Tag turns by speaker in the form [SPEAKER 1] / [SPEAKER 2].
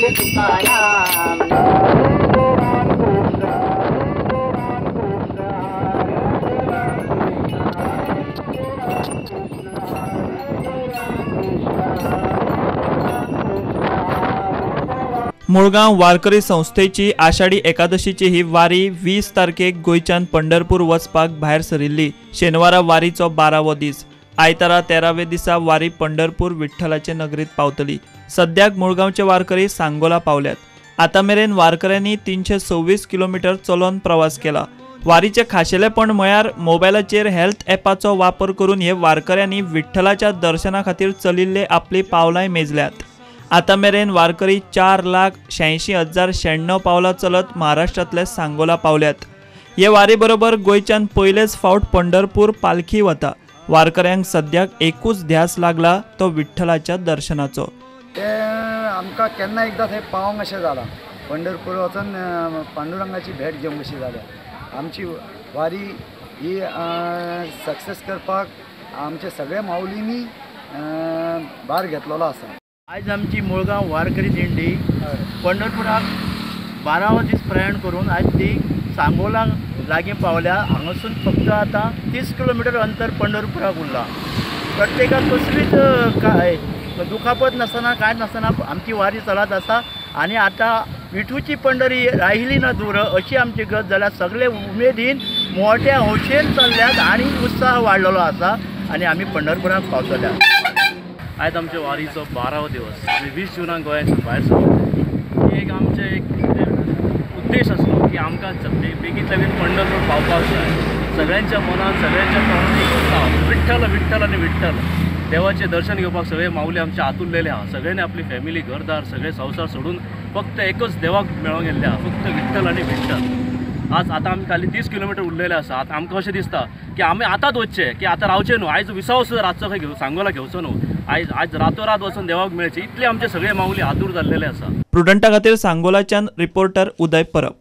[SPEAKER 1] मुळगांव वारकरी संस्थेची आषाढी एकादशीची ही वारी 20 तारखेक गोयच्यान पंढरपूर वचपाक भायर सरिल्ली। शेनवारा वारीचो 12वो दीस। आयतारा 13वे दिसा वारी पंढरपूर विठ्ठलाचे नगरीत पावतली। सद्याक मुळगांवचे वारकरी सांगोला पावल्यात। आता मेरेन वारकऱ्यांनी 326 किलोमीटर चलोन प्रवास केला। वारीचे खाशेलेपण म्हळ्यार मोबायलाचेर हेल्थ ॲपाचो वापर करून हे वारकऱ्यांनी विठ्ठलाच्या दर्शना खातीर चलिल्ले आपली पावलां मेजल्यात। आता मेरेन वारकरी 4,86,096 पावलां चलत महाराष्ट्रातले सांगोला पावल्यात। हे वारी बरोबर गोयच्यान पयलेच फावट पंढरपूर पालखी वता। वारकऱ्यांक सद्याक एकूच ध्यास लागला तो विठ्ठलाच्या दर्शनाचो।
[SPEAKER 2] आमकां केन्ना एकदां थंय पावंक अशें जालां। पंढरपूर वचून पांडुरंगाची भेट घेवंक अशी जाल्या। आमची वारी ही सक्सेस करपाक आमचे सगळे माऊलींनी भार घेतलेलो आसा।
[SPEAKER 3] आज आमची मुळगांव वारकरी दिंडी पंढरपुराक 12वो दीस प्रयाण करून आज ती सांगोला लागीं पावल्या। हांगासून फक्त आता 30 किलोमीटर अंतर पंढरपुराक उरला। प्रत्येकाक कसलीच दुखापत नासतना काय नासतना आमची वारी चलत आसा आणि आता विठूची पंढरी राहिली ना दूर अशी आमची गत जाल्यार सगळे उमेदीन मोठ्या हौशेन चल्ल्यात आणि उत्साह वाडलेलो आसा आणि आमी पंढरपुराक पावतल्या।
[SPEAKER 4] आज आमच्या वारीचो 12वो दिवस। आमी 20 जूनाक गोंयाच्यान भायर सरले। एक आमचे उद्देश आसलो की आमकां बेगींतल्या बेगीन पंढरपूर पावपाक जाय। सगळ्यांच्या मनात सगळ्यांच्या तोंडात एकूच नांव विठ्ठल विठ्ठल आनी विठ्ठल। देवाचे दर्शन घेवपाक सगळे माऊली आमचे आतुरलेले आहा। सगळ्यांनी आपली फॅमिली घरदार सगळे संवसार सोडून फक्त एकच देवाक मेळोंक गेल्ले आहा, फक्त विठ्ठल आनी विठ्ठल। आता आमी खाली 30 किलोमीटर उरलेले आसा। आता आमकां अशें दिसता की आमी आतांच वचचे, की आता रावचे न्हू। आयज विसाव सुद्दां रातचो खंय सांगोला घेवचो न्हू। आज रातोरात वचून देवाक मेळचे इतले आमचे सगळे माऊली आतूर जाल्लेले आसा।
[SPEAKER 1] प्रुडंटा खातीर सांगोलाच्यान रिपोर्टर उदय परब।